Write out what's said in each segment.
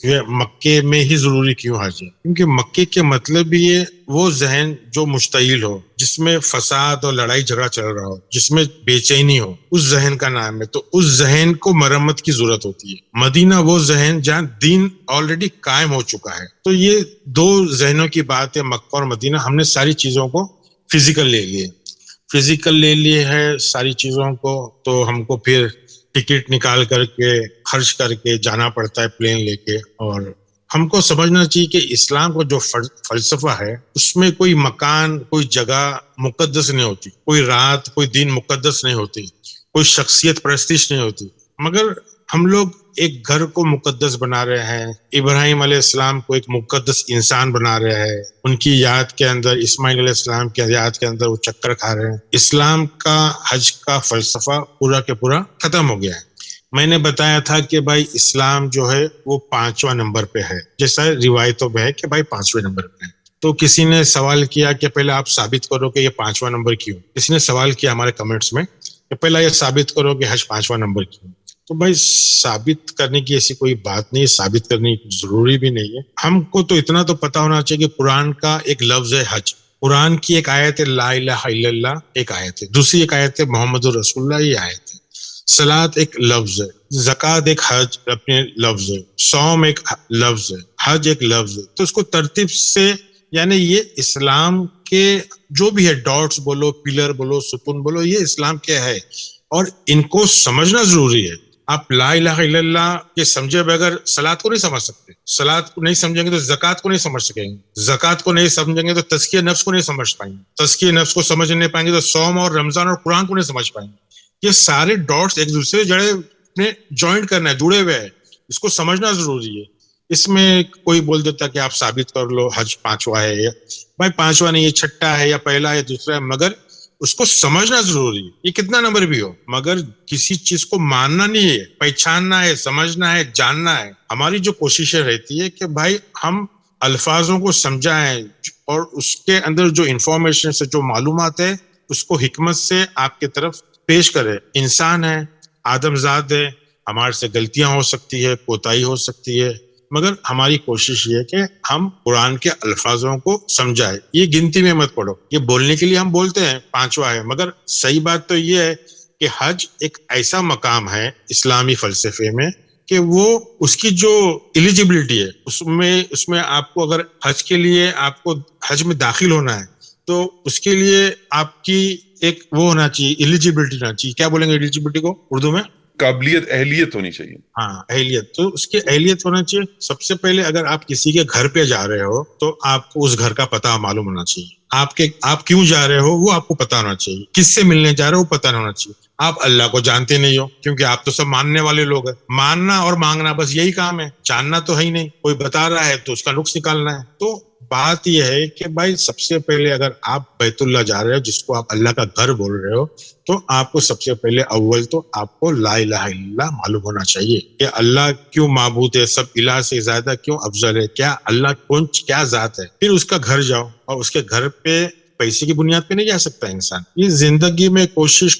کہ مکے میں ہی ضروری کیوں حج ہے؟ کیونکہ مکے کے مطلب یہ وہ ذہن جو مشتعل ہو، جس میں فساد اور لڑائی جھگڑا چل رہا ہو، جس میں بے چینی ہو، اس ذہن کا نام ہے. تو اس ذہن کو مرمت کی ضرورت ہوتی ہے. مدینہ وہ ذہن جہاں دین آلریڈی قائم ہو چکا ہے. تو یہ دو ذہنوں کی بات ہے، مکہ اور مدینہ. ہم نے ساری چیزوں کو فزیکل لے لیے ہے ساری چیزوں کو. تو ہم کو پھر ٹکٹ نکال کر کے خرچ کر کے جانا پڑتا ہے پلین لے کے. اور ہم کو سمجھنا چاہیے کہ اسلام کا جو فلسفہ ہے اس میں کوئی مکان، کوئی جگہ مقدس نہیں ہوتی، کوئی رات، کوئی دن مقدس نہیں ہوتی، کوئی شخصیت پرستش نہیں ہوتی. مگر ہم لوگ ایک گھر کو مقدس بنا رہے ہیں. ابراہیم علیہ السلام کو ایک مقدس انسان بنا رہے ہیں. ان کی یاد کے اندر، اسماعیل علیہ السلام کی یاد کے اندر وہ چکر کھا رہے ہیں. اسلام کا حج کا فلسفہ پورا کے پورا ختم ہو گیا ہے. میں نے بتایا تھا کہ بھائی اسلام جو ہے وہ 5واں نمبر پہ ہے، جیسا روایتوں میں ہے کہ بھائی 5ویں نمبر پہ ہے. تو کسی نے سوال کیا کہ پہلے آپ ثابت کرو کہ یہ 5واں نمبر کیوں. کسی نے سوال کیا ہمارے کمنٹس میں کہ پہلا یہ ثابت کرو کہ حج 5واں نمبر کیوں. تو بھائی ثابت کرنے کی ایسی کوئی بات نہیں ہے، ثابت کرنے کی ضروری بھی نہیں ہے. ہم کو تو اتنا تو پتا ہونا چاہیے کہ قرآن کا ایک لفظ ہے حج. قرآن کی ایک آیت ہے لا الہ الا اللہ، ایک آیت ہے. دوسری ایک آیت ہے محمد رسول اللہ، یہ آیت ہے. صلاۃ ایک لفظ ہے، زکوٰۃ ایک حج اپنے لفظ ہے، صوم ایک لفظ ہے، حج ایک لفظ ہے. تو اس کو ترتیب سے، یعنی یہ اسلام کے جو بھی ہے، ڈاٹس بولو، پلر بولو، ستون بولو، یہ اسلام کیا ہے اور ان کو سمجھنا ضروری ہے. آپ لا الہ الا اللہ کے سمجھے بغیر صلاۃ کو نہیں سمجھ سکتے. صلاۃ کو نہیں سمجھیں گے تو زکوٰۃ کو نہیں سمجھ سکیں گے. زکوٰۃ کو نہیں سمجھیں گے تو تزکیہ نفس کو نہیں سمجھ پائیں گے. تزکیہ نفس کو سمجھ نہیں پائیں گے تو صوم اور رمضان اور قرآن کو نہیں سمجھ پائیں گے. یہ سارے ڈاٹس ایک دوسرے جڑے میں جوائنٹ کرنا ہے، جڑے ہوئے ہیں. اس کو سمجھنا ضروری ہے. اس میں کوئی بول دیتا کہ آپ ثابت کر لو حج 5واں ہے. بھائی 5واں نہیں، یہ 6واں ہے یا پہلا ہے دوسرا ہے، مگر اس کو سمجھنا ضروری ہے. یہ کتنا نمبر بھی ہو، مگر کسی چیز کو ماننا نہیں ہے، پہچاننا ہے، سمجھنا ہے، جاننا ہے. ہماری جو کوششیں رہتی ہے کہ بھائی ہم الفاظوں کو سمجھائیں اور اس کے اندر جو انفارمیشن سے جو معلومات ہے اس کو حکمت سے آپ کے طرف پیش کرے. انسان ہے، آدم ذات ہے، ہمارے سے غلطیاں ہو سکتی ہے، کوتاہی ہو سکتی ہے، مگر ہماری کوشش یہ ہے کہ ہم قرآن کے الفاظوں کو سمجھائیں. یہ گنتی میں مت پڑھو. یہ بولنے کے لیے ہم بولتے ہیں 5واں ہے، مگر صحیح بات تو یہ ہے کہ حج ایک ایسا مقام ہے اسلامی فلسفے میں کہ وہ اس کی جو ایلیجیبلٹی ہے اس میں آپ کو اگر حج کے لیے آپ کو حج میں داخل ہونا ہے تو اس کے لیے آپ کی ایک وہ ہونا چاہیے، ایلیجیبلٹی ہونا چاہیے. کیا بولیں گے ایلیجیبلٹی کو اردو میں؟ قابلیت، اہلیت ہونی چاہیے. ہاں، اہلیت. تو اس کی اہلیت ہونا چاہیے. سب سے پہلے اگر آپ کسی کے گھر پہ جا رہے ہو تو آپ کو اس گھر کا پتہ معلوم ہونا چاہیے. آپ کیوں جا رہے ہو وہ آپ کو پتہ ہونا چاہیے. کس سے ملنے جا رہے ہو وہ پتہ ہونا چاہیے. آپ اللہ کو جانتے نہیں ہو کیونکہ آپ تو سب ماننے والے لوگ ہیں. ماننا اور مانگنا بس یہی کام ہے، جاننا تو ہے ہی نہیں. کوئی بتا رہا ہے تو اس کا نقص نکالنا ہے. تو بات یہ ہے کہ بھائی سب سے پہلے اگر آپ بیت اللہ جا رہے ہو جس کو آپ اللہ کا گھر بول رہے ہو تو آپ کو سب سے پہلے اول تو آپ کو لا الہ الا اللہ معلوم ہونا چاہیے کہ اللہ کیوں معبود ہے، سب الہ سے زیادہ کیوں افضل ہے، کیا اللہ کیا ذات ہے. پھر اس کا گھر جاؤ اور اس کے گھر پہ پیسے کی بنیاد پہ نہیں جا سکتا انسان. یہ زندگی میں کوشش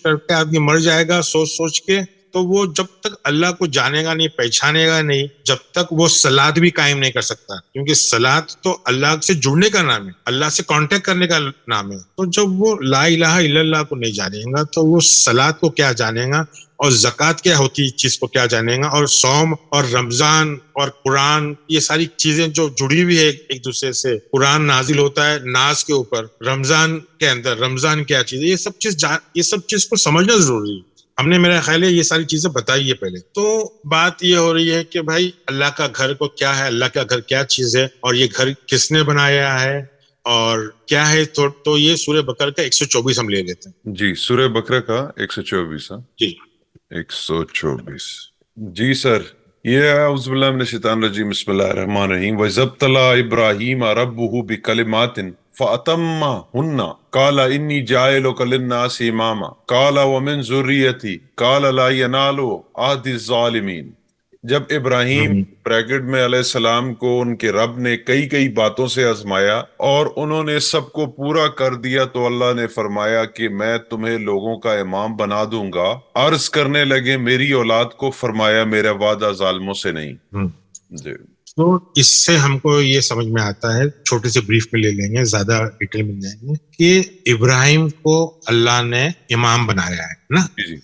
کر کے آدمی مر جائے گا سوچ کے. تو وہ جب تک اللہ کو جانے گا نہیں، پہچانے گا نہیں، جب تک وہ صلاۃ بھی قائم نہیں کر سکتا. کیونکہ صلاۃ تو اللہ سے جڑنے کا نام ہے، اللہ سے کانٹیکٹ کرنے کا نام ہے. تو جب وہ لا الہ الا اللہ کو نہیں جانے گا تو وہ صلاۃ کو کیا جانے گا، اور زکوٰۃ کیا ہوتی ہے چیز کو کیا جانے گا، اور صوم اور رمضان اور قرآن، یہ ساری چیزیں جو جڑی ہوئی ہے ایک دوسرے سے. قرآن نازل ہوتا ہے ناز کے اوپر، رمضان کے اندر رمضان کیا چیز ہے، یہ سب چیز کو سمجھنا ضروری ہے. ہم نے میرا خیال ہے یہ ساری چیزیں بتائی ہے پہلے. تو بات یہ ہو رہی ہے کہ بھائی اللہ کا گھر کو کیا ہے، اللہ کا گھر کیا چیز ہے، اور یہ گھر کس نے بنایا ہے اور کیا ہے. تو یہ سورہ بقرہ کا 124 ہم لے لیتے ہیں. جی، سورہ بقرہ کا 124. جی 124. جی سر. یہ اعوذ باللہ من الشیطان الرجیم، بسم اللہ الرحمن الرحیم. وَإِذِ ابْتَلَىٰ إِبْرَاهِيمَ رَبُّهُ بِكَلِمَاتٍ فَأَتَمَّهُنَّ قَالَ إِنِّي جَاعِلُكَ لِلنَّاسِ إِمَامًا قَالَ وَمِن ذُرِّيَّتِي قَالَ لَا يَنَالُ عَهْدِ الظَّالِمِينَ. جب ابراہیم بریکٹ میں علیہ السلام کو ان کے رب نے کئی باتوں سے آزمایا اور انہوں نے سب کو پورا کر دیا تو اللہ نے فرمایا کہ میں تمہیں لوگوں کا امام بنا دوں گا. عرض کرنے لگے میری اولاد کو، فرمایا میرا وعدہ ظالموں سے نہیں. جی تو اس سے ہم کو یہ سمجھ میں آتا ہے, چھوٹے سے بریف میں لے لیں گے, زیادہ ڈیٹیل میں جائیں گے, کہ ابراہیم کو اللہ نے امام بنایا ہے نا. جی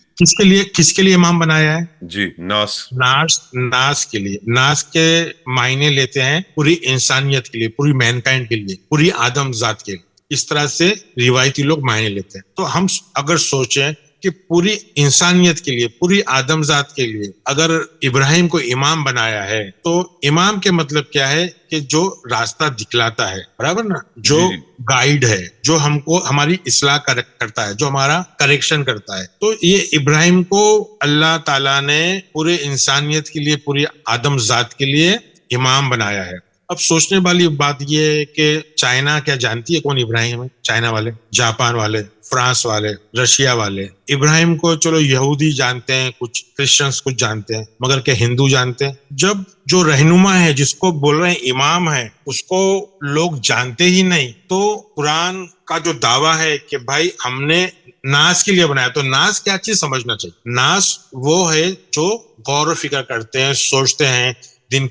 کس کے لیے امام بنایا ہے؟ جی ناس ناس کے لیے. ناس کے معنی لیتے ہیں پوری انسانیت کے لیے, پوری مین کائنڈ کے لیے, پوری آدم ذات کے لیے. اس طرح سے روایتی لوگ معنی لیتے ہیں. تو ہم اگر سوچیں کہ پوری انسانیت کے لیے, پوری آدم ذات کے لیے اگر ابراہیم کو امام بنایا ہے, تو امام کے مطلب کیا ہے کہ جو راستہ دکھلاتا ہے, برابر نا, جو جی گائیڈ ہے, جو ہم کو ہماری اصلاح کرتا ہے, جو ہمارا کریکشن کرتا ہے. تو یہ ابراہیم کو اللہ تعالیٰ نے پورے انسانیت کے لیے, پوری آدم ذات کے لیے امام بنایا ہے. اب سوچنے والی بات یہ ہے کہ چائنا کیا جانتی ہے کون ابراہیم ہے؟ چائنا والے, جاپان والے, فرانس والے, رشیا والے. ابراہیم کو چلو یہودی جانتے ہیں, کچھ کرسچنس کچھ جانتے ہیں, مگر کیا ہندو جانتے ہیں؟ جب جو رہنما ہے, جس کو بول رہے ہیں امام ہے, اس کو لوگ جانتے ہی نہیں, تو قرآن کا جو دعویٰ ہے کہ بھائی ہم نے ناس کے لیے بنایا, تو ناس کیا چیز سمجھنا چاہیے. ناس وہ ہے جو غور و فکر کرتے ہیں, سوچتے ہیں, جن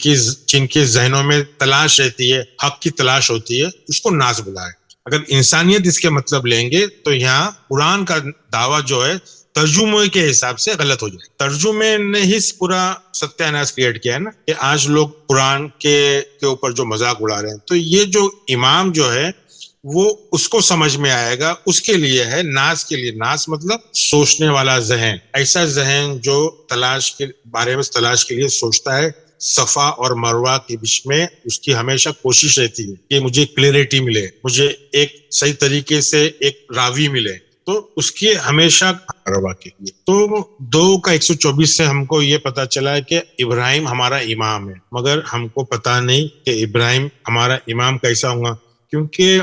کے ذہنوں میں تلاش رہتی ہے, حق کی تلاش ہوتی ہے, اس کو ناس بلائے. اگر انسانیت اس کے مطلب لیں گے تو یہاں قرآن کا دعویٰ جو ہے ترجمے کے حساب سے غلط ہو جائے. ترجمے نے ہی پورا ستیہ ناش کریٹ کیا ہے نا, کہ آج لوگ قرآن کے اوپر جو مذاق اڑا رہے ہیں. تو یہ جو امام جو ہے وہ اس کو سمجھ میں آئے گا, اس کے لیے ہے ناس کے لیے. ناس مطلب سوچنے والا ذہن, ایسا ذہن جو تلاش کے بارے میں تلاش کے لیے سوچتا ہے. صفا اور مروہ کے بیچ میں اس کی ہمیشہ کوشش رہتی ہے کہ مجھے کلیئرٹی ملے, مجھے ایک صحیح طریقے سے ایک راوی ملے, تو اس کی ہمیشہ مروہ کے لیے. تو 2:124 سے ہم کو یہ پتا چلا ہے کہ ابراہیم ہمارا امام ہے, مگر ہم کو پتا نہیں کہ ابراہیم ہمارا امام کیسا ہوگا, کیونکہ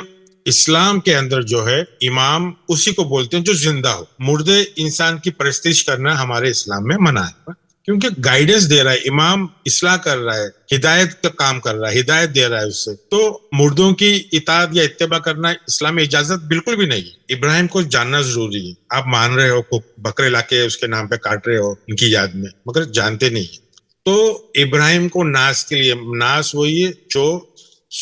اسلام کے اندر جو ہے امام اسی کو بولتے ہیں جو زندہ ہو. مردے انسان کی پرستش کرنا ہمارے اسلام میں منع ہے, کیونکہ گائیڈنس دے رہا ہے امام, اصلاح کر رہا ہے, ہدایت کا کام کر رہا ہے, ہدایت دے رہا ہے اس سے. تو مردوں کی اطاعت یا اتباع کرنا اسلام میں اجازت بالکل بھی نہیں ہے. ابراہیم کو جاننا ضروری ہے. آپ مان رہے ہو, بکرے لا کے اس کے نام پہ کاٹ رہے ہو ان کی یاد میں, مگر جانتے نہیں. تو ابراہیم کو ناس کے لیے, ناس وہی ہے جو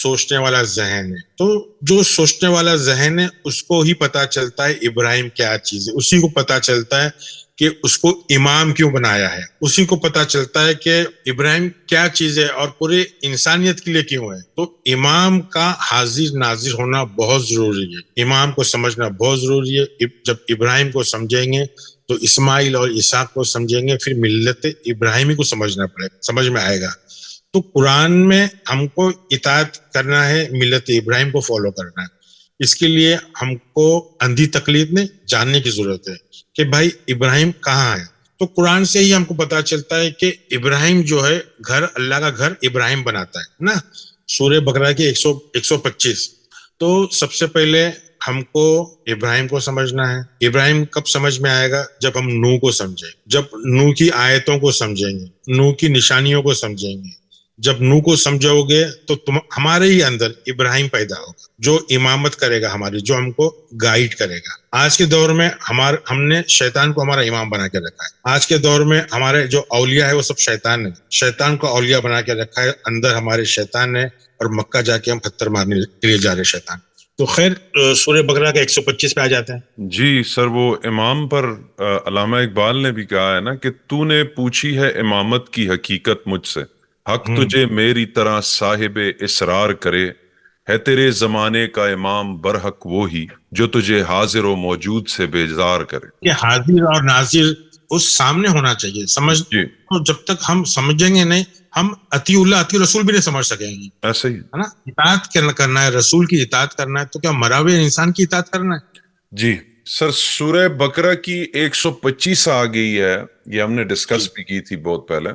سوچنے والا ذہن ہے. تو جو سوچنے والا ذہن ہے اس کو ہی پتا چلتا ہے ابراہیم کیا چیز ہے, اسی کو پتا چلتا ہے کہ اس کو امام کیوں بنایا ہے, اسی کو پتا چلتا ہے کہ ابراہیم کیا چیز ہے اور پورے انسانیت کے لیے کیوں ہے. تو امام کا حاضر ناظر ہونا بہت ضروری ہے, امام کو سمجھنا بہت ضروری ہے. جب ابراہیم کو سمجھیں گے تو اسماعیل اور اسحاق کو سمجھیں گے, پھر ملت ابراہیمی کو سمجھنا پڑے گا, سمجھ میں آئے گا. تو قرآن میں ہم کو اطاعت کرنا ہے, ملت ابراہیم کو فالو کرنا ہے. اس کے لیے ہم کو اندھی تقلید نہیں, جاننے کی ضرورت ہے کہ بھائی ابراہیم کہاں ہے. تو قرآن سے ہی ہم کو پتا چلتا ہے کہ ابراہیم جو ہے گھر, اللہ کا گھر ابراہیم بناتا ہے نا. سورہ بقرہ کی 125. تو سب سے پہلے ہم کو ابراہیم کو سمجھنا ہے. ابراہیم کب سمجھ میں آئے گا؟ جب ہم نوح کو سمجھیں, جب نوح کی آیتوں کو سمجھیں گے, نوح کی نشانیوں کو سمجھیں گے. جب نوح کو سمجھو گے تو ہمارے ہی اندر ابراہیم پیدا ہوگا, جو امامت کرے گا ہماری, جو ہم کو گائیڈ کرے گا. آج کے دور میں ہم نے شیطان کو ہمارا امام بنا کے رکھا ہے. آج کے دور میں ہمارے جو اولیاء ہے وہ سب شیطان ہے, شیطان کو اولیاء بنا کے رکھا ہے. اندر ہمارے شیطان ہے, اور مکہ جا کے ہم پتھر مارنے کے لیے جا رہے شیطان. تو خیر, سورہ بقرہ کا 125 پہ آ جاتے ہیں. جی سر, وہ امام پر علامہ اقبال نے بھی کہا ہے نا کہ تو نے پوچھی ہے امامت کی حقیقت مجھ سے, حق تجھے میری طرح صاحب اسرار کرے, ہے تیرے زمانے کا امام برحق وہی جو تجھے حاضر و موجود سے بیزار کرے. کہ حاضر اور ناظر اس سامنے ہونا چاہیے. سمجھ جب تک ہم سمجھیں گے نہیں, ہم اطیع اللہ اطیع رسول بھی نہیں سمجھ سکیں گے. ایسے ہی ہے نا, اطاعت کرنا ہے, رسول کی اطاعت کرنا ہے, تو کیا مرا ہوئے انسان کی اطاعت کرنا ہے؟ جی سر, سورہ بقرہ کی 125 آ گئی ہے, یہ ہم نے ڈسکس بھی کی تھی بہت پہلے.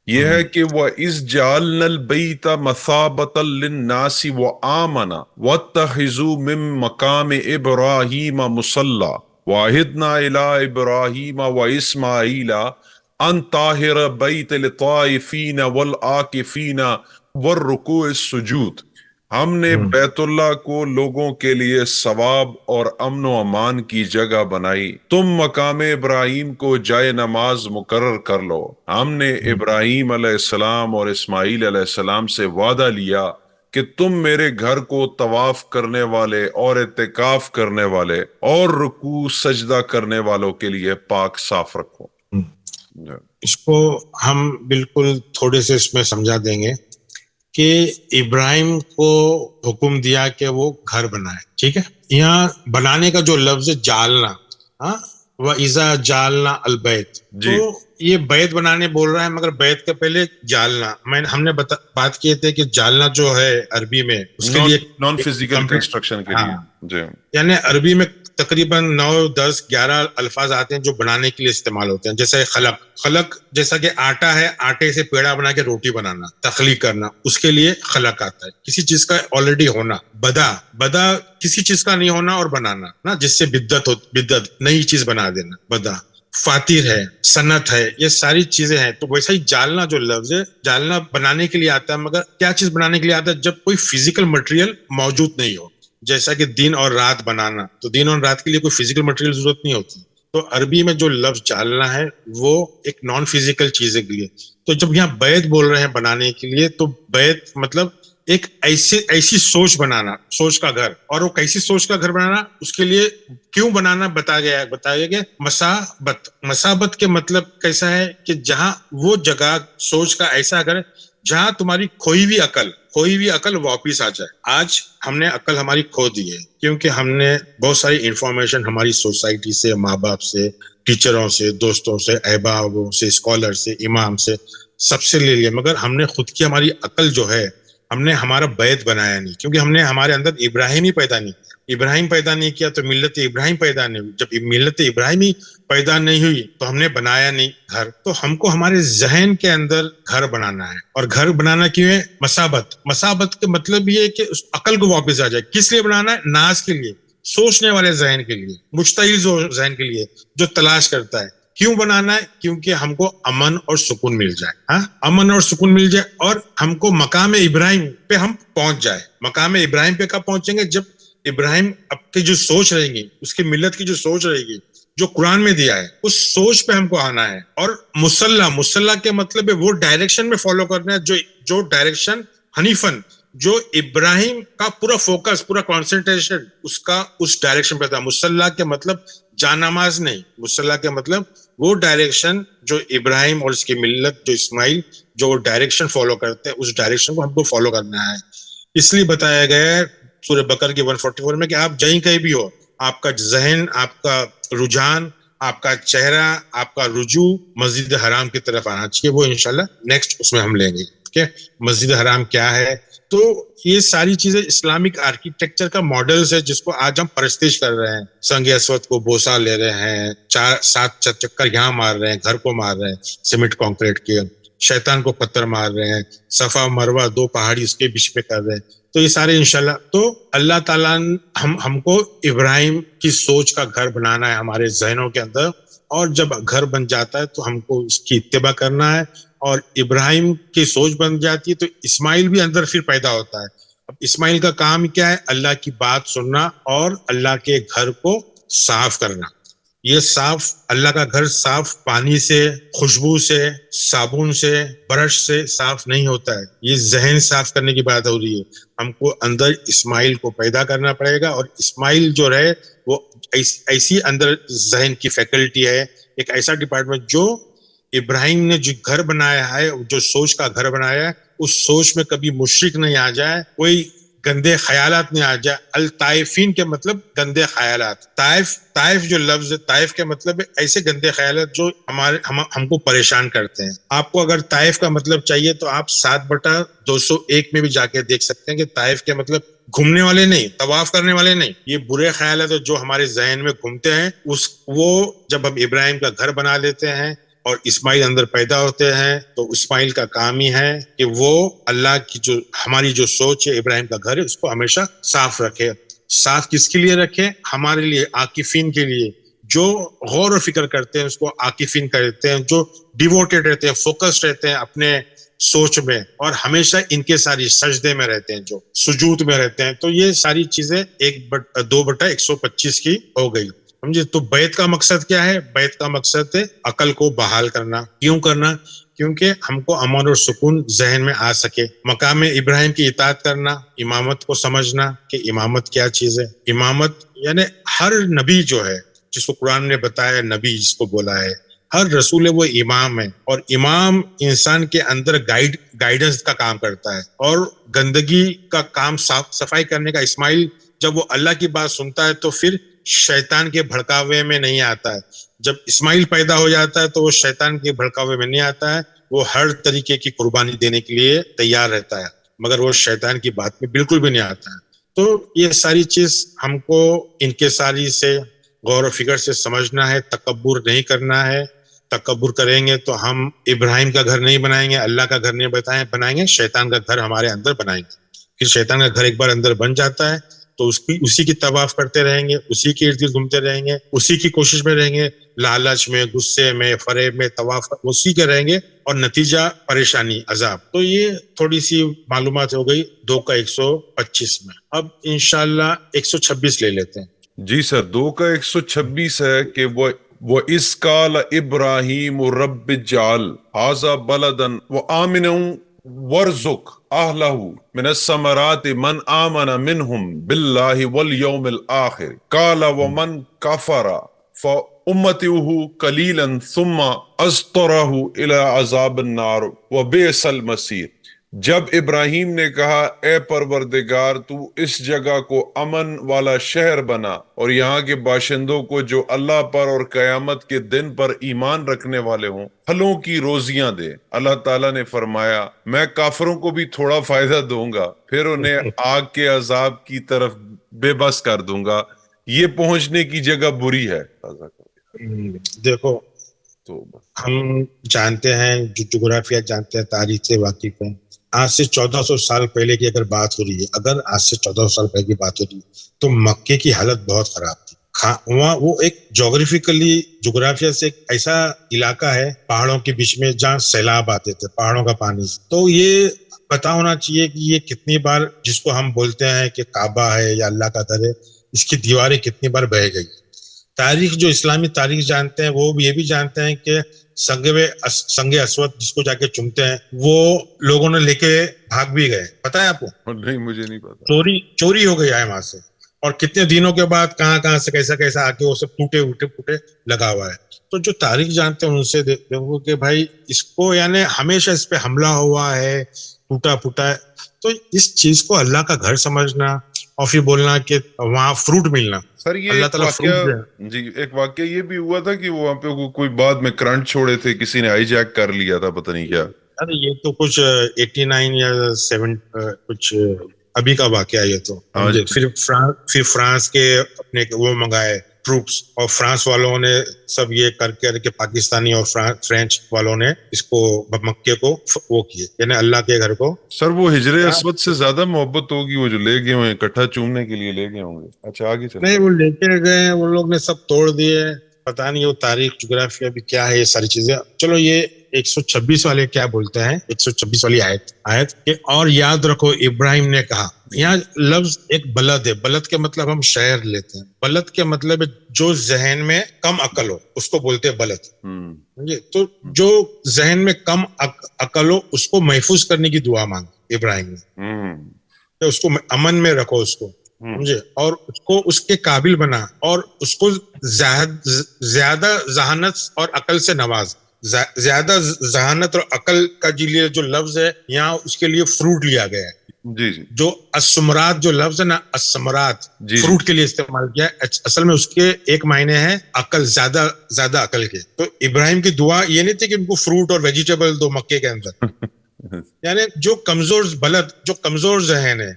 یہ ہے کہ وَإِذْ جَعَلْنَا الْبَيْتَ مَثَابَةً لِلنَّاسِ وَآمَنًا وَاتَّخِذُوا مِن مَّقَامِ إِبْرَاهِيمَ مُصَلًّى وَعَهِدْنَا إِلَىٰ إِبْرَاهِيمَ وَإِسْمَاعِيلَ أَن طَهِّرَ بَيْتِيَ لِلطَّائِفِينَ وَالْعَاكِفِينَ وَالرُّكُوعِ السُّجُودِ. ہم نے بیت اللہ کو لوگوں کے لیے ثواب اور امن و امان کی جگہ بنائی، تم مقام ابراہیم کو جائے نماز مقرر کر لو۔ ہم نے ابراہیم علیہ السلام اور اسماعیل علیہ السلام سے وعدہ لیا کہ تم میرے گھر کو طواف کرنے والے اور اعتکاف کرنے والے اور رکوع سجدہ کرنے والوں کے لیے پاک صاف رکھو۔ اس کو ہم بالکل تھوڑے سے اس میں سمجھا دیں گے کہ ابراہیم کو حکم دیا کہ وہ گھر بنائے، ٹھیک ہے؟ یہاں بنانے کا جو لفظ ہے جالنا، ہاں، وَإِذَا جَعَلْنَا الْبَيْتَ، تو یہ بیت بنانے بول رہا ہے، مگر بیت کے پہلے جالنا، ہم نے بات کیے تھے کہ جالنا جو ہے عربی میں اس کے لیے نان فزیکل کنسٹرکشن کے لیے، جی، یعنی عربی میں تقریباً 9 10 11 الفاظ آتے ہیں جو بنانے کے لیے استعمال ہوتے ہیں، جیسے خلق جیسا کہ آٹا ہے، آٹے سے پیڑا بنا کے روٹی بنانا، تخلیق کرنا، اس کے لیے خلق آتا ہے، کسی چیز کا آلریڈی ہونا۔ بدا کسی چیز کا نہیں ہونا اور بنانا نا، جس سے بدت نئی چیز بنا دینا، بدا۔ فاتر ہے، صنعت ہے، یہ ساری چیزیں ہیں۔ تو ویسا ہی جالنا جو لفظ ہے، جالنا بنانے کے لیے آتا ہے، مگر کیا چیز بنانے کے لیے آتا ہے؟ جب کوئی فزیکل مٹیریل موجود نہیں ہو، جیسا کہ دن اور رات بنانا، تو دن اور رات کے لیے کوئی فزیکل مٹیریل ضرورت نہیں ہوتی۔ تو عربی میں جو لفظ جالنا ہے وہ ایک نان فزیکل چیز کے لیے۔ تو جب یہاں بیت بول رہے ہیں بنانے کے لیے، تو بیت مطلب ایک ایسی سوچ بنانا، سوچ کا گھر۔ اور وہ کیسی سوچ کا گھر بنانا، اس کے لیے کیوں بنانا بتایا گیا مسابت کے مطلب کیسا ہے کہ جہاں وہ جگہ سوچ کا ایسا گھر جہاں تمہاری کھوئی ہوئی عقل واپس آ جائے۔ آج ہم نے عقل ہماری کھو دی ہے، کیونکہ ہم نے بہت ساری انفارمیشن ہماری سوسائٹی سے، ماں باپ سے، ٹیچروں سے، دوستوں سے، احبابوں سے، اسکالر سے، امام سے، سب سے لے لیا، مگر ہم نے خود کی ہماری عقل جو ہے، ہم نے ہمارا بیت بنایا نہیں، کیونکہ ہم نے ہمارے اندر ابراہیم پیدا نہیں کیا تو ملت ابراہیم پیدا نہیں ہوئی۔ جب ملت ابراہیمی پیدا نہیں ہوئی تو ہم نے بنایا نہیں گھر۔ تو ہم کو ہمارے ذہن کے اندر گھر بنانا ہے، اور گھر بنانا کیوں ہے؟ مسابت کے مطلب یہ ہے کہ اس عقل کو واپس آ جائے۔ کس لیے بنانا ہے؟ ناز کے لیے، سوچنے والے ذہن کے لیے، مشتعل ذہن کے لیے جو تلاش کرتا ہے۔ کیوں بنانا ہے؟ کیونکہ ہم کو امن اور سکون مل جائے، ہاں، امن اور سکون مل جائے، اور ہم کو مقام ابراہیم پہ ہم پہنچ جائے۔ مقام ابراہیم پہ کب پہنچیں گے؟ جب ابراہیم اب کی جو سوچ رہے گی، اس کی ملت کی جو سوچ رہے گی، جو قرآن میں دیا ہے، اس سوچ پہ ہم کو آنا ہے۔ اور مسلح کے مطلب ہے وہ ڈائریکشن میں فالو کرنا ہے جو ڈائریکشن حنیفن، جو ابراہیم کا پورا فوکس، پورا کانسنٹریشن اس ڈائریکشن پہ تھا۔ مسلح کے مطلب جانماز نہیں، مسلح کے مطلب وہ ڈائریکشن جو ابراہیم اور اس کی ملت، جو اسماعیل، جو وہ ڈائریکشن فالو کرتے ہیں، اس ڈائریکشن کو ہم کو فالو کرنا ہے۔ اس لیے بتایا گیا ہے سورہ بقرہ کی 144 میں کہ آپ کہیں بھی ہو، آپ کا ذہن، آپ کا رجحان، آپ کا چہرہ، آپ کا رجوع مسجد حرام کی طرف آنا چاہیے۔ وہ انشاءاللہ نیکسٹ اس میں ہم لیں گے کہ مسجد حرام کیا ہے۔ تو یہ ساری چیزیں اسلامک آرکیٹیکچر کا ماڈلز ہے، جس کو آج ہم پرستش کر رہے ہیں۔ سنگ اسود کو بوسا لے رہے ہیں، 7 چکر یہاں مار رہے ہیں، گھر کو مار رہے ہیں سیمنٹ کانکریٹ کے، شیطان کو پتھر مار رہے ہیں، صفا مروہ 2 پہاڑی اس کے بیچ میں کر رہے ہیں۔ تو یہ سارے انشاءاللہ، تو اللہ تعالیٰ ہم کو ابراہیم کی سوچ کا گھر بنانا ہے ہمارے ذہنوں کے اندر، اور جب گھر بن جاتا ہے تو ہم کو اس کی اتباع کرنا ہے، اور ابراہیم کی سوچ بن جاتی ہے تو اسماعیل بھی اندر پھر پیدا ہوتا ہے۔ اب اسماعیل کا کام کیا ہے؟ اللہ کی بات سننا اور اللہ کے گھر کو صاف کرنا۔ یہ صاف، اللہ کا گھر صاف پانی سے، خوشبو سے، صابن سے، برش سے صاف نہیں ہوتا ہے۔ یہ ذہن صاف کرنے کی بات ہو رہی ہے۔ ہم کو اندر اسماعیل کو پیدا کرنا پڑے گا، اور اسماعیل جو رہے وہ ایسی اندر ذہن کی فیکلٹی ہے، ایک ایسا ڈپارٹمنٹ جو ابراہیم نے جو گھر بنایا ہے، جو سوچ کا گھر بنایا ہے، اس سوچ میں کبھی مشرک نہیں آ جائے، کوئی گندے خیالات نہیں آ جائے۔ الطائفین کے مطلب گندے خیالات۔ طائف جو لفظ ہے، طائف کے مطلب ایسے گندے خیالات جو ہم کو پریشان کرتے ہیں۔ آپ کو اگر طائف کا مطلب چاہیے تو آپ 7/201 میں بھی جا کے دیکھ سکتے ہیں کہ طائف کے مطلب گھومنے والے نہیں، طواف کرنے والے نہیں، یہ برے خیالات جو ہمارے ذہن میں گھومتے ہیں، وہ جب ہم ابراہیم کا گھر بنا لیتے ہیں اور اسماعیل اندر پیدا ہوتے ہیں، تو اسماعیل کا کام ہی ہے کہ وہ اللہ کی جو ہماری جو سوچ ہے ابراہیم کا گھر ہے، اس کو ہمیشہ صاف رکھے۔ صاف کس کے لیے رکھے؟ ہمارے لیے، عاکفین کے لیے، جو غور و فکر کرتے ہیں اس کو عاکفین کہتے ہیں، جو ڈیووٹیڈ رہتے ہیں، فوکسڈ رہتے ہیں اپنے سوچ میں، اور ہمیشہ انکساری سجدے میں رہتے ہیں، جو سجود میں رہتے ہیں. تو یہ ساری چیزیں 2/125 کی ہو گئی. سمجھے؟ تو بیعت کا مقصد کیا ہے؟ بیعت کا مقصد ہے عقل کو بحال کرنا. کیوں کرنا؟ کیونکہ ہم کو امن اور سکون ذہن میں آ سکے. مقام ابراہیم کی اطاعت کرنا، امامت کو سمجھنا کہ امامت کیا چیز ہے. امامت یعنی ہر نبی جو ہے جس کو قرآن نے بتایا نبی جس کو بولا ہے، ہر رسول وہ امام ہے. اور امام انسان کے اندر گائیڈنس کا کام کرتا ہے، اور گندگی کا کام صفائی کرنے کا. اسماعیل جب وہ اللہ کی بات سنتا ہے تو پھر شیطان کے بھڑکاوے میں نہیں آتا ہے. جب اسماعیل پیدا ہو جاتا ہے تو وہ شیطان کے بھڑکاوے میں نہیں آتا ہے، وہ ہر طریقے کی قربانی دینے کے لیے تیار رہتا ہے، مگر وہ شیطان کی بات میں بالکل بھی نہیں آتا ہے. تو یہ ساری چیز ہم کو انکساری سے، غور و فکر سے سمجھنا ہے. تکبر نہیں کرنا ہے. تکبر کریں گے تو ہم ابراہیم کا گھر نہیں بنائیں گے، اللہ کا گھر نہیں بنائیں گے، شیطان کا گھر ہمارے اندر بنائیں گے. پھر شیطان کا گھر ایک بار اندر بن جاتا ہے تو اسی کی طواف کرتے رہیں گے، اسی کے ارد گرد گھومتے رہیں گے، اسی کی کوشش میں رہیں گے، لالچ میں، غصے میں، فریب میں، طواف اسی کے رہیں گے، اور نتیجہ پریشانی، عذاب. تو یہ تھوڑی سی معلومات ہو گئی 2/125 میں. اب انشاءاللہ 126 لے لیتے ہیں. جی سر، 2/126 ہے کہ وَإِذْ قَالَ إِبْرَاهِيمُ رَبِّ اجْعَلْ هَٰذَا بَلَدًا وَآمِنًا وَارْزُقْ أَهْلَهُ مِنَ الثَّمَرَاتِ مَنْ آمَنَ مِنْهُمْ بِاللَّهِ وَالْيَوْمِ الْآخِرِ قَالَ وَمَنْ كَفَرَ فَأُمَّتِعُهُ قَلِيلًا ثُمَّ أَضْطَرَهُ إِلَىٰ عَذَابِ النَّارِ وَبِئْسَ الْمَصِيرُ. جب ابراہیم نے کہا اے پروردگار تو اس جگہ کو امن والا شہر بنا اور یہاں کے باشندوں کو جو اللہ پر اور قیامت کے دن پر ایمان رکھنے والے ہوں پھلوں کی روزیاں دے. اللہ تعالیٰ نے فرمایا میں کافروں کو بھی تھوڑا فائدہ دوں گا، پھر انہیں آگ کے عذاب کی طرف بے بس کر دوں گا. یہ پہنچنے کی جگہ بری ہے. دیکھو، تو ہم جانتے ہیں، جو جغرافیہ جانتے ہیں، تاریخ سے واقف ہیں. آج سے 1400 سال پہلے کی اگر بات ہو رہی ہے، اگر آج سے 1400 سال پہلے کی بات ہو رہی ہے تو مکے کی حالت بہت خراب تھی. وہاں وہ ایک جغرافیہ سے ایک ایسا علاقہ ہے پہاڑوں کے بیچ میں جہاں سیلاب آتے تھے، پہاڑوں کا پانی. تو یہ پتا ہونا چاہیے کہ یہ کتنی بار، جس کو ہم بولتے ہیں کہ کعبہ ہے یا اللہ کا گھر ہے، اس کی دیواریں کتنی بار بہ گئی. تاریخ، جو اسلامی تاریخ جانتے ہیں وہ یہ بھی جانتے ہیں کہ سنگ اسود جس کو جا کے چومتے ہیں وہ لوگوں نے لے کے بھاگ بھی گئے. پتا ہے آپ کو؟ نہیں، مجھے نہیں پتا. چوری ہو گئی ہے وہاں سے، اور کتنے دنوں کے بعد کہاں سے کیسا آ کے وہ سب ٹوٹے لگا ہوا ہے. تو جو تاریخ جانتے ہیں ان سے دیکھو کہ بھائی اس کو، یعنی ہمیشہ اس پہ حملہ ہوا ہے، ٹوٹا پھوٹا ہے. تو اس چیز کو اللہ کا گھر سمجھنا اور پھر بولنا کہ وہاں فروٹ ملنا. سر یہ اللہ تعالیٰ ایک واقعہ یہ بھی ہوا تھا کہ وہاں پہ کوئی بعد میں کرنٹ چھوڑے تھے، کسی نے ہائی جیک کر لیا تھا، پتہ نہیں کیا. ارے یہ تو کچھ 89 یا 7 کچھ ابھی کا واقعہ. یہ تو پھر فرانس کے اپنے وہ منگائے ٹروپس، اور فرانس والوں نے سب یہ کر کے پاکستانی اور فرینچ والوں نے اس کو مکے کو وہ کیے، یعنی اللہ کے گھر کو. سر وہ ہجر اسود سے زیادہ محبت ہوگی وہ جو لے گئے ہوئے اکٹھا چومنے کے لیے لے گئے ہوں گے. اچھا آگے چلیں. نہیں، وہ لے کے گئے، ان لوگ نے سب توڑ دیے. پتا نہیں وہ تاریخ جغرافیہ بھی کیا ہے، یہ ساری چیزیں. چلو یہ 126 والے کیا بولتے ہیں، 126 والی آیت کہ اور یاد رکھو ابراہیم نے کہا. یہاں لفظ ایک بلد ہے. بلد کے مطلب ہم شہر لیتے ہیں. بلد کے مطلب جو ذہن میں کم عقل ہو اس کو بولتے ہیں بلد. تو جو ذہن میں کم عقل ہو اس کو محفوظ کرنے کی دعا مانگ ابراہیم نے، اس کو امن میں رکھو اس کو، سمجھے، اور اس کو اس کے قابل بنا، اور اس کو زیادہ ذہانت اور عقل سے نواز. زیادہ ذہانت اور عقل کا لیے جو لفظ ہے یہاں اس کے لیے فروٹ لیا گیا ہے. جی جو الثمرات جو لفظ ہے نا، الثمرات فروٹ کے لیے استعمال کیا ہے. اصل میں اس کے ایک معنی ہے عقل، زیادہ عقل کے. تو ابراہیم کی دعا یہ نہیں تھی کہ ان کو فروٹ اور ویجیٹیبل دو مکے کے اندر. یعنی جو کمزور ذہن ہے،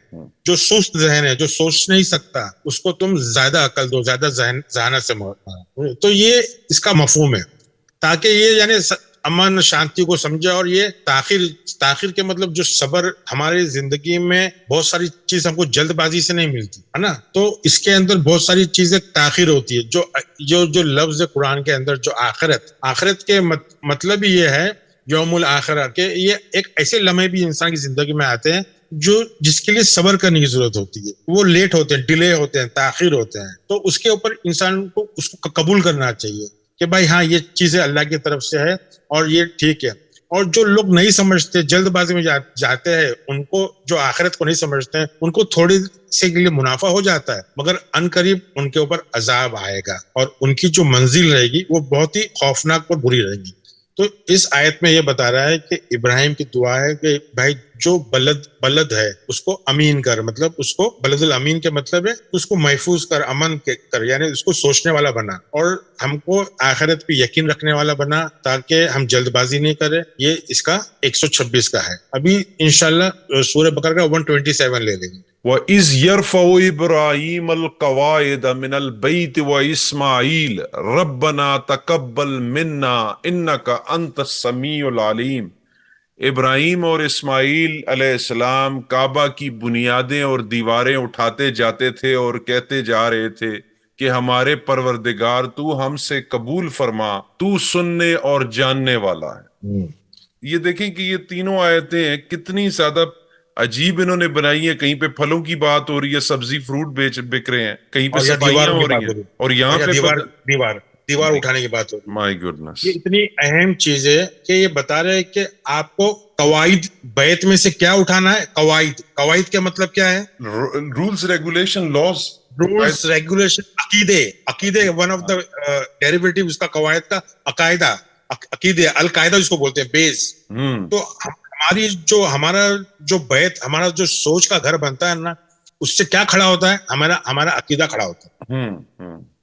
جو سست ذہن ہے، جو سوچ نہیں سکتا، اس کو تم زیادہ عقل دو، زیادہ ذہانت سے. تو یہ اس کا مفہوم ہے، تاکہ یہ یعنی امن شانتی کو سمجھے. اور یہ تاخیر کے مطلب جو صبر، ہماری زندگی میں بہت ساری چیز ہم کو جلد بازی سے نہیں ملتی ہے نا، تو اس کے اندر بہت ساری چیزیں تاخیر ہوتی ہے. جو لفظ قرآن کے اندر جو آخرت کے مطلب یہ ہے یوم الآخرہ کہ یہ ایک ایسے لمحے بھی انسان کی زندگی میں آتے ہیں جو جس کے لیے صبر کرنے کی ضرورت ہوتی ہے. وہ لیٹ ہوتے ہیں, ڈیلے ہوتے ہیں, تاخیر ہوتے ہیں, تو اس کے اوپر انسان کو اس کو قبول کرنا چاہیے کہ بھائی ہاں یہ چیزیں اللہ کی طرف سے ہے اور یہ ٹھیک ہے. اور جو لوگ نہیں سمجھتے, جلد بازی میں جاتے ہیں, ان کو جو آخرت کو نہیں سمجھتے ہیں, ان کو تھوڑی سے کے لیے منافع ہو جاتا ہے, مگر ان قریب ان کے اوپر عذاب آئے گا اور ان کی جو منزل رہے گی وہ بہت ہی خوفناک اور بری رہے گی. تو اس آیت میں یہ بتا رہا ہے کہ ابراہیم کی دعا ہے کہ بھائی جو بلد ہے اس کو امین کر, مطلب اس کو بلد الامین کے مطلب ہے اس کو محفوظ کر, امن کر, یعنی اس کو سوچنے والا بنا اور ہم کو آخرت پہ یقین رکھنے والا بنا تاکہ ہم جلد بازی نہیں کریں. یہ اس کا 126 کا ہے. ابھی انشاءاللہ سورہ بقرہ کا 127 لے لیں گے. وَإِذْ يَرْفَعُ إِبْرَاهِيمَ الْقَوَاعِدَ مِنَ الْبَيْتِ وَإِسْمَاعِيلَ رَبَّنَا تَقَبَّلْ مِنَّا إِنَّكَ أَنْتَ السَّمِيعُ الْعَلِيمُ. ابراہیم اور اسماعیل علیہ السلام کعبہ کی بنیادیں اور دیواریں اٹھاتے جاتے تھے اور کہتے جا رہے تھے کہ ہمارے پروردگار تو ہم سے قبول فرما, تو سننے اور جاننے والا ہے. یہ دیکھیں کہ یہ تینوں آیتیں کتنی زیادہ عجیب انہوں نے بنائی ہیں. کہیں پہ پھلوں کی بات ہو رہی ہے, سبزی فروٹ بک رہے ہیں, کہیں پہ صفائیاں ہو رہی ہیں, اور یہاں پہ دیوار اٹھانے کی بات ہو رہی ہے. مائی گڈنس, یہ اتنی اہم چیز ہے کہ یہ بتا رہے ہیں کہ آپ کو قواعد بیت میں سے کیا اٹھانا ہے. قواعد کا مطلب کیا ہے؟ Rules, regulation, laws, rules, regulation, عقیدے ون آف دا ڈیریویٹو اس کا قواعد کا عقیدے, القاعدہ اس کو بولتے ہیں, بیس. تو ہمارا جو بیت, ہمارا جو سوچ کا گھر بنتا ہے نا, اس سے کیا کھڑا ہوتا ہے؟ ہمارا عقیدہ کھڑا ہوتا ہے.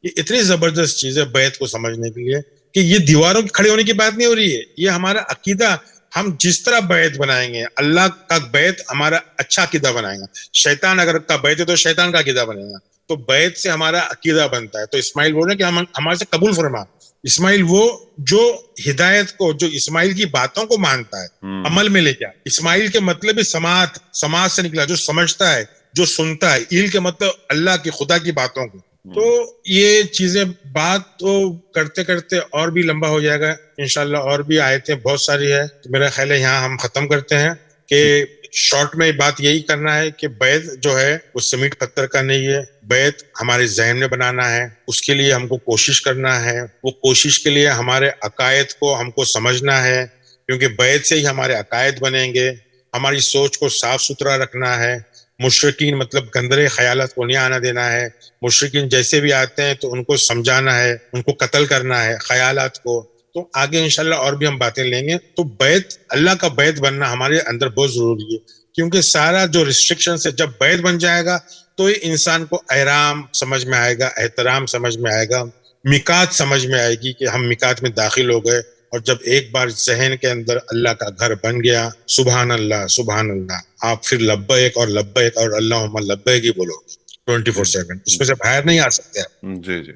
یہ اتنی زبردست چیز ہے بیت کو سمجھنے کے لیے کہ یہ دیواروں کے کھڑے ہونے کی بات نہیں ہو رہی ہے, یہ ہمارا عقیدہ. ہم جس طرح بیت بنائیں گے, اللہ کا بیت ہمارا اچھا عقیدہ بنائیں گا. شیطان اگر کا بیت ہے تو شیطان کا عقیدہ بنے گا. تو بیت سے ہمارا عقیدہ بنتا ہے. تو اسماعیل بول رہے ہیں کہ ہمارے سے قبول فرما. اسماعیل وہ جو ہدایت کو, جو اسماعیل کی باتوں کو مانتا ہے, عمل میں لے کے. اسماعیل کے مطلب ہے سماعت سے نکلا, جو سمجھتا ہے, جو سنتا ہے. ایل کے مطلب اللہ کی, خدا کی باتوں کو. تو یہ چیزیں بات تو کرتے کرتے اور بھی لمبا ہو جائے گا انشاءاللہ, اور بھی آیتیں بہت ساری ہے. تو میرا خیال ہے یہاں ہم ختم کرتے ہیں کہ شارٹ میں بات یہی کرنا ہے کہ بیت جو ہے وہ سیمنٹ پتھر کا نہیں ہے. بیت ہمارے ذہن میں بنانا ہے, اس کے لیے ہم کو کوشش کرنا ہے. وہ کوشش کے لیے ہمارے عقائد کو ہم کو سمجھنا ہے, کیونکہ بیت سے ہی ہمارے عقائد بنیں گے. ہماری سوچ کو صاف ستھرا رکھنا ہے. مشرکین مطلب گندرے خیالات کو نہیں آنا دینا ہے. مشرکین جیسے بھی آتے ہیں تو ان کو سمجھانا ہے, ان کو قتل کرنا ہے خیالات کو. تو آگے انشاءاللہ اور بھی ہم باتیں لیں گے. تو بیت, اللہ کا بیت بننا ہمارے اندر بہت ضروری ہے, کیونکہ سارا جو ریسٹرکشن ہے, جب بیت بن جائے گا تو یہ انسان کو احرام سمجھ میں آئے گا, احترام سمجھ میں آئے گا, میقات سمجھ میں آئے گی کہ ہم میقات میں داخل ہو گئے. اور جب ایک بار ذہن کے اندر اللہ کا گھر بن گیا, سبحان اللہ سبحان اللہ, آپ پھر لبیک اور لبیک اور اللہم لبیک ہی بولو 24/7, اس میں سے باہر نہیں آ سکتے آپ. جی جی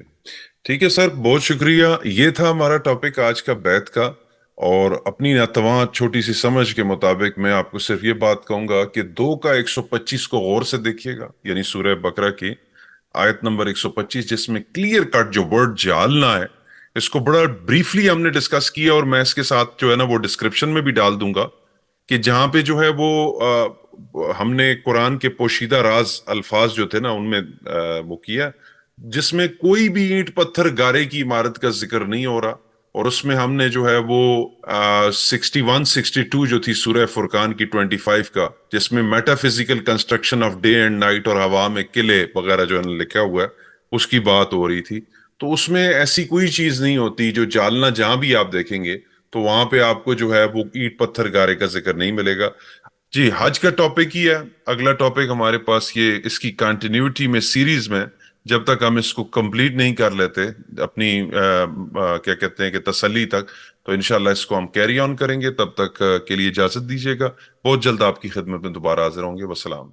ٹھیک ہے سر, بہت شکریہ. یہ تھا ہمارا ٹاپک آج کا بیت کا, اور اپنی ناتواں چھوٹی سی سمجھ کے مطابق میں آپ کو صرف یہ بات کہوں گا کہ 2 کا 125 کو غور سے دیکھیے گا, یعنی سورہ بقرہ کی آیت نمبر 125, جس میں کلیئر کٹ جو ورڈ جالنا ہے, اس کو بڑا بریفلی ہم نے ڈسکس کیا, اور میں اس کے ساتھ جو ہے نا وہ ڈسکرپشن میں بھی ڈال دوں گا کہ جہاں پہ جو ہے وہ ہم نے قرآن کے پوشیدہ راز الفاظ جو تھے نا ان میں وہ کیا, جس میں کوئی بھی اینٹ پتھر گارے کی عمارت کا ذکر نہیں ہو رہا. اور اس میں ہم نے جو ہے وہ 61-62 جو تھی سورہ فرقان کی 25 کا, جس میں meta physical construction of day and night اور ہوا میں قلعے وغیرہ جو ہے لکھا ہوا ہے, اس کی بات ہو رہی تھی. تو اس میں ایسی کوئی چیز نہیں ہوتی جو جالنا, جہاں بھی آپ دیکھیں گے تو وہاں پہ آپ کو جو ہے وہ اینٹ پتھر گارے کا ذکر نہیں ملے گا. جی حج کا ٹاپک ہی ہے اگلا ٹاپک ہمارے پاس, یہ اس کی کنٹینیوٹی میں سیریز میں, جب تک ہم اس کو کمپلیٹ نہیں کر لیتے اپنی کیا کہتے ہیں کہ تسلی تک, تو انشاءاللہ اس کو ہم کیری آن کریں گے. تب تک کے لیے اجازت دیجیے گا, بہت جلد آپ کی خدمت میں دوبارہ حاضر ہوں گے. والسلام.